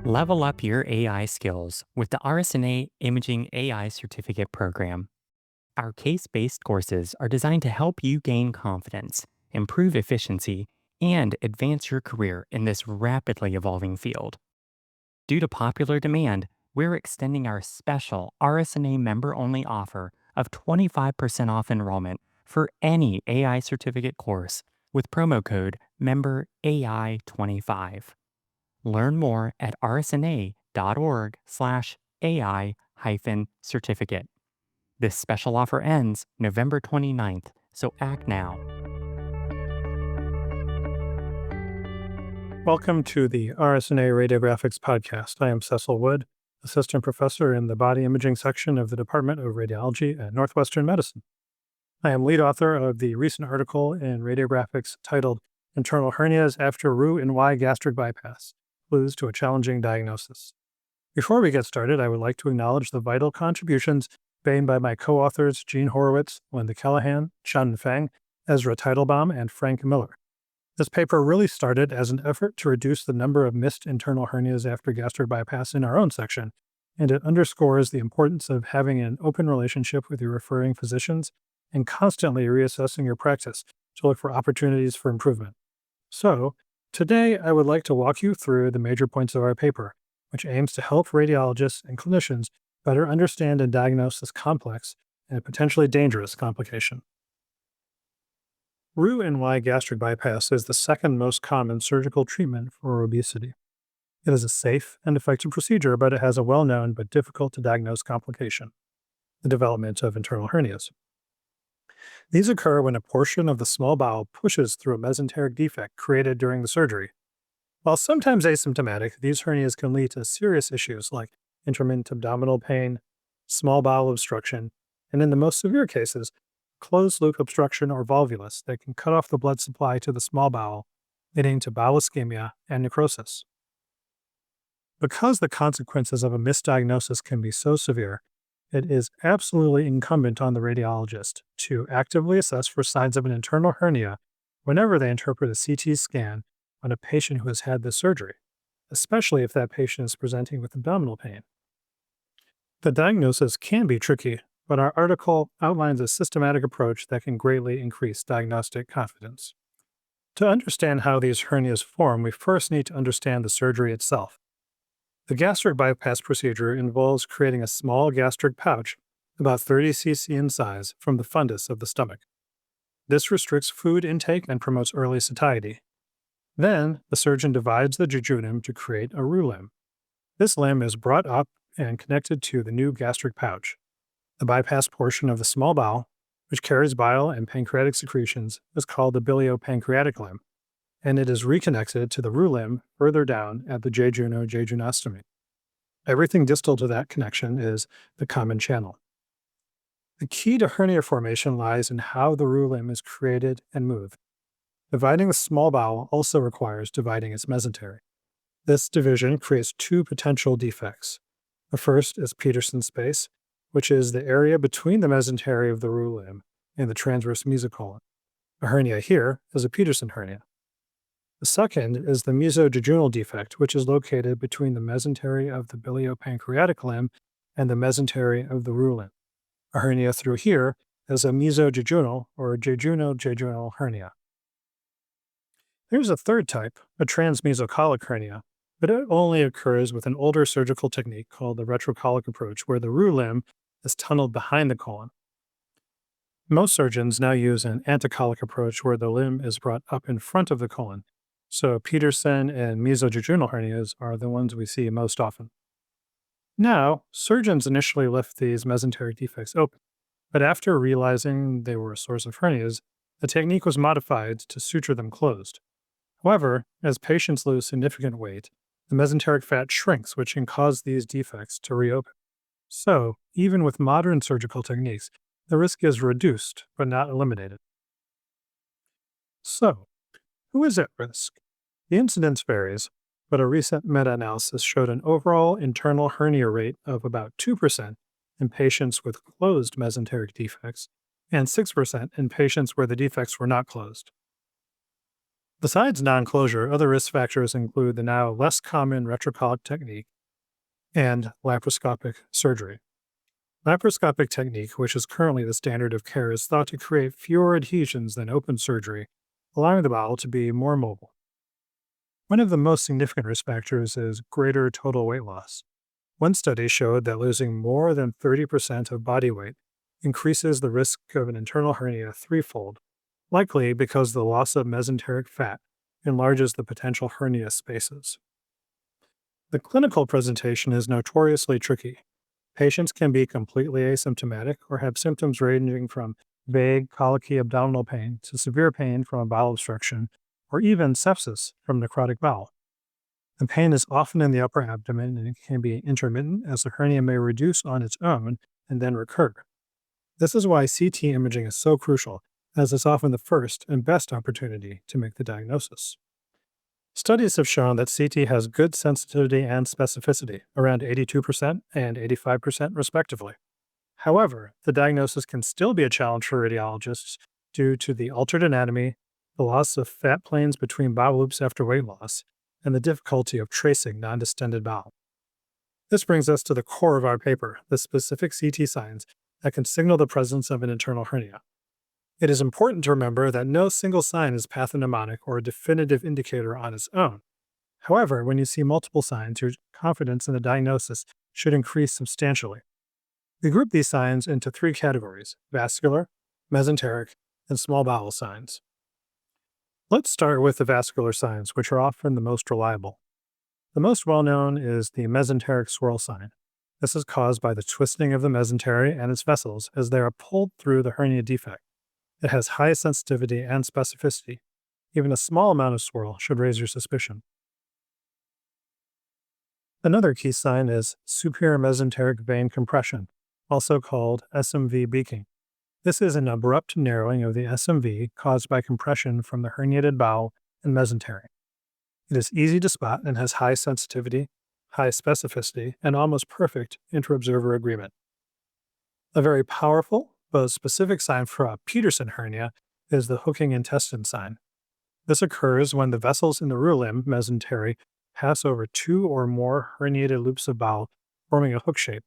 Level up your AI skills with the RSNA Imaging AI Certificate Program. Our case based courses are designed to help you gain confidence, improve efficiency, and advance your career in this rapidly evolving field. Due to popular demand, we're extending our special RSNA member only offer of 25% off enrollment for any AI certificate course with promo code MEMBERAI25. Learn more at rsna.org/AI-certificate. This special offer ends November 29th, so act now. Welcome to the RSNA RadioGraphics podcast. I am Cecil Wood, assistant professor in the body imaging section of the Department of Radiology at Northwestern Medicine. I am lead author of the recent article in RadioGraphics titled Internal Hernias After Roux-en-Y Gastric Bypass, Clues to a Challenging Diagnosis. Before we get started, I would like to acknowledge the vital contributions made by my co-authors Gene Horowitz, Linda Callahan, Shannon Fang, Ezra Teitelbaum, and Frank Miller. This paper really started as an effort to reduce the number of missed internal hernias after gastric bypass in our own section, and it underscores the importance of having an open relationship with your referring physicians and constantly reassessing your practice to look for opportunities for improvement. So, today I would like to walk you through the major points of our paper, which aims to help radiologists and clinicians better understand and diagnose this complex and potentially dangerous complication. Roux-en-Y gastric bypass is the second most common surgical treatment for obesity. It is a safe and effective procedure, but it has a well-known but difficult to diagnose complication, the development of internal hernias. These occur when a portion of the small bowel pushes through a mesenteric defect created during the surgery. While sometimes asymptomatic, these hernias can lead to serious issues like intermittent abdominal pain, small bowel obstruction, and in the most severe cases, closed-loop obstruction or volvulus that can cut off the blood supply to the small bowel, leading to bowel ischemia and necrosis. Because the consequences of a misdiagnosis can be so severe, it is absolutely incumbent on the radiologist to actively assess for signs of an internal hernia whenever they interpret a CT scan on a patient who has had this surgery, especially if that patient is presenting with abdominal pain. The diagnosis can be tricky, but our article outlines a systematic approach that can greatly increase diagnostic confidence. To understand how these hernias form, we first need to understand the surgery itself. The gastric bypass procedure involves creating a small gastric pouch about 30 cc in size from the fundus of the stomach. This restricts food intake and promotes early satiety. Then, the surgeon divides the jejunum to create a roux limb. This limb is brought up and connected to the new gastric pouch. The bypass portion of the small bowel, which carries bile and pancreatic secretions, is called the biliopancreatic limb, and it is reconnected to the roux limb further down at the jejunojejunostomy. Everything distal to that connection is the common channel. The key to hernia formation lies in how the roux limb is created and moved. Dividing the small bowel also requires dividing its mesentery. This division creates two potential defects. The first is Peterson space, which is the area between the mesentery of the roux limb and the transverse mesocolon. A hernia here is a Peterson hernia. The second is the mesojejunal defect, which is located between the mesentery of the biliopancreatic limb and the mesentery of the roux limb. A hernia through here is a mesojejunal or jejunal hernia. There's a third type, a transmesocolic hernia, but it only occurs with an older surgical technique called the retrocolic approach, where the roux limb is tunneled behind the colon. Most surgeons now use an anticolic approach where the limb is brought up in front of the colon, so Peterson and mesojejunal hernias are the ones we see most often. Now, surgeons initially left these mesenteric defects open, but after realizing they were a source of hernias, the technique was modified to suture them closed. However, as patients lose significant weight, the mesenteric fat shrinks, which can cause these defects to reopen. So, even with modern surgical techniques, the risk is reduced, but not eliminated. So, who is at risk? The incidence varies, but a recent meta-analysis showed an overall internal hernia rate of about 2% in patients with closed mesenteric defects and 6% in patients where the defects were not closed. Besides non-closure, other risk factors include the now less common retrocolic technique and laparoscopic surgery. Laparoscopic technique, which is currently the standard of care, is thought to create fewer adhesions than open surgery, allowing the bowel to be more mobile. One of the most significant risk factors is greater total weight loss. One study showed that losing more than 30% of body weight increases the risk of an internal hernia threefold, likely because the loss of mesenteric fat enlarges the potential hernia spaces. The clinical presentation is notoriously tricky. Patients can be completely asymptomatic or have symptoms ranging from vague colicky abdominal pain to severe pain from a bowel obstruction or even sepsis from necrotic bowel. The pain is often in the upper abdomen and it can be intermittent as the hernia may reduce on its own and then recur. This is why CT imaging is so crucial, as it's often the first and best opportunity to make the diagnosis. Studies have shown that CT has good sensitivity and specificity, around 82% and 85% respectively. However, the diagnosis can still be a challenge for radiologists due to the altered anatomy, the loss of fat planes between bowel loops after weight loss, and the difficulty of tracing non-distended bowel. This brings us to the core of our paper, the specific CT signs that can signal the presence of an internal hernia. It is important to remember that no single sign is pathognomonic or a definitive indicator on its own. However, when you see multiple signs, your confidence in the diagnosis should increase substantially. We group these signs into three categories: vascular, mesenteric, and small bowel signs. Let's start with the vascular signs, which are often the most reliable. The most well-known is the mesenteric swirl sign. This is caused by the twisting of the mesentery and its vessels as they are pulled through the hernia defect. It has high sensitivity and specificity. Even a small amount of swirl should raise your suspicion. Another key sign is superior mesenteric vein compression, also called SMV beaking. This is an abrupt narrowing of the SMV caused by compression from the herniated bowel and mesentery. It is easy to spot and has high sensitivity, high specificity, and almost perfect inter-observer agreement. A very powerful but specific sign for a Peterson hernia is the hooking intestine sign. This occurs when the vessels in the Roux limb mesentery pass over two or more herniated loops of bowel, forming a hook shape.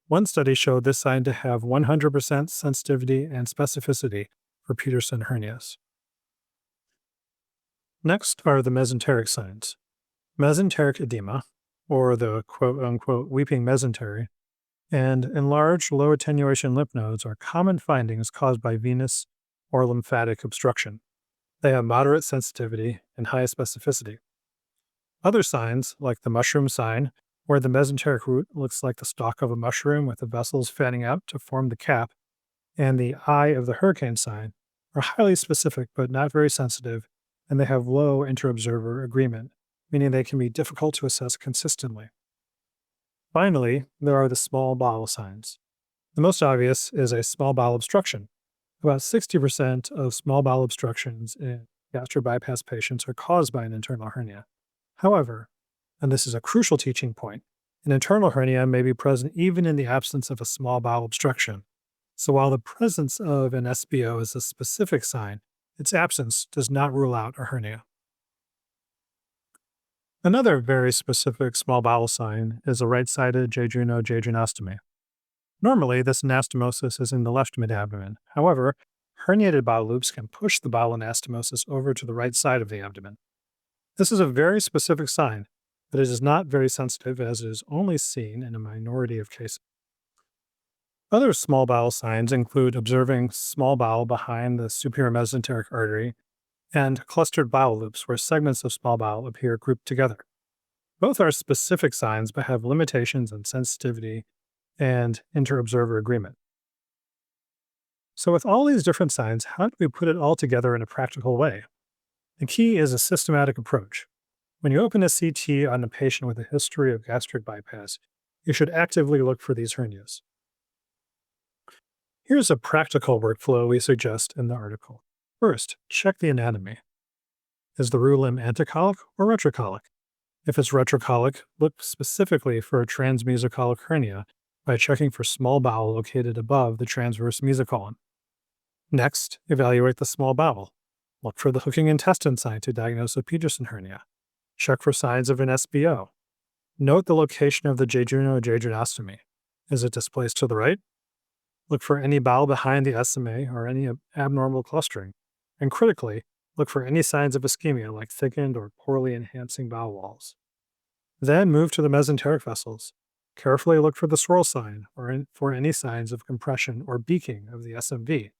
One study showed this sign to have 100% sensitivity and specificity for Peterson hernias. Next are the mesenteric signs. Mesenteric edema, or the quote-unquote weeping mesentery, and enlarged low attenuation lymph nodes are common findings caused by venous or lymphatic obstruction. They have moderate sensitivity and high specificity. Other signs, like the mushroom sign, where the mesenteric root looks like the stalk of a mushroom with the vessels fanning out to form the cap, and the eye of the hurricane sign, are highly specific but not very sensitive, and they have low inter-observer agreement, meaning they can be difficult to assess consistently. Finally, there are the small bowel signs. The most obvious is a small bowel obstruction. About 60% of small bowel obstructions in gastric bypass patients are caused by an internal hernia. However, and this is a crucial teaching point, an internal hernia may be present even in the absence of a small bowel obstruction. So while the presence of an SBO is a specific sign, its absence does not rule out a hernia. Another very specific small bowel sign is a right-sided jejuno-jejunostomy. Normally, this anastomosis is in the left mid-abdomen. However, herniated bowel loops can push the bowel anastomosis over to the right side of the abdomen. This is a very specific sign, but it is not very sensitive as it is only seen in a minority of cases. Other small bowel signs include observing small bowel behind the superior mesenteric artery and clustered bowel loops where segments of small bowel appear grouped together. Both are specific signs but have limitations in sensitivity and inter-observer agreement. So with all these different signs, how do we put it all together in a practical way? The key is a systematic approach. When you open a CT on a patient with a history of gastric bypass, you should actively look for these hernias. Here's a practical workflow we suggest in the article. First, check the anatomy. Is the Roux limb anticolic or retrocolic? If it's retrocolic, look specifically for a transmesocolic hernia by checking for small bowel located above the transverse mesocolon. Next, evaluate the small bowel. Look for the hooking intestine sign to diagnose a Peterson hernia. Check for signs of an SBO. Note the location of the jejunal-jejunostomy. Is it displaced to the right? Look for any bowel behind the SMA or any abnormal clustering. And critically, look for any signs of ischemia like thickened or poorly enhancing bowel walls. Then move to the mesenteric vessels. Carefully look for the swirl sign or for any signs of compression or beaking of the SMV.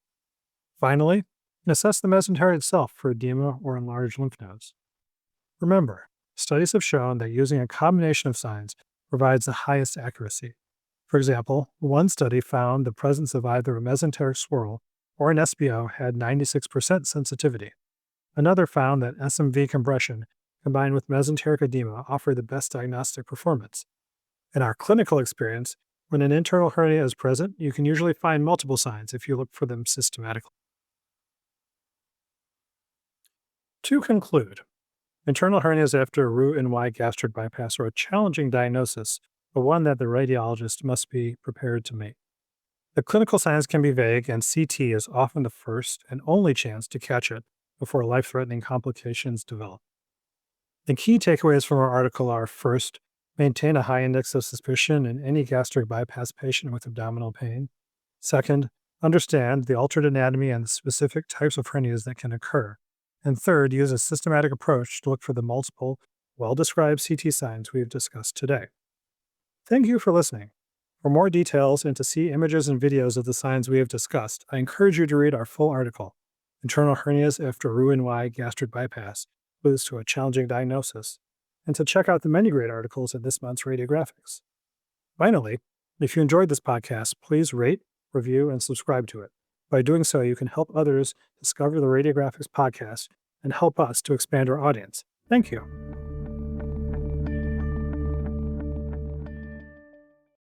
Finally, assess the mesentery itself for edema or enlarged lymph nodes. Remember, studies have shown that using a combination of signs provides the highest accuracy. For example, one study found the presence of either a mesenteric swirl or an SBO had 96% sensitivity. Another found that SMV compression combined with mesenteric edema offered the best diagnostic performance. In our clinical experience, when an internal hernia is present, you can usually find multiple signs if you look for them systematically. To conclude, internal hernias after Roux-en-Y gastric bypass are a challenging diagnosis, but one that the radiologist must be prepared to make. The clinical signs can be vague, and CT is often the first and only chance to catch it before life-threatening complications develop. The key takeaways from our article are: first, maintain a high index of suspicion in any gastric bypass patient with abdominal pain. Second, understand the altered anatomy and the specific types of hernias that can occur. And third, use a systematic approach to look for the multiple, well-described CT signs we have discussed today. Thank you for listening. For more details and to see images and videos of the signs we have discussed, I encourage you to read our full article, Internal Hernias After Roux-en-Y Gastric Bypass, Clues to a Challenging Diagnosis, and to check out the many great articles in this month's RadioGraphics. Finally, if you enjoyed this podcast, please rate, review, and subscribe to it. By doing so, you can help others discover the RadioGraphics podcast and help us to expand our audience. Thank you.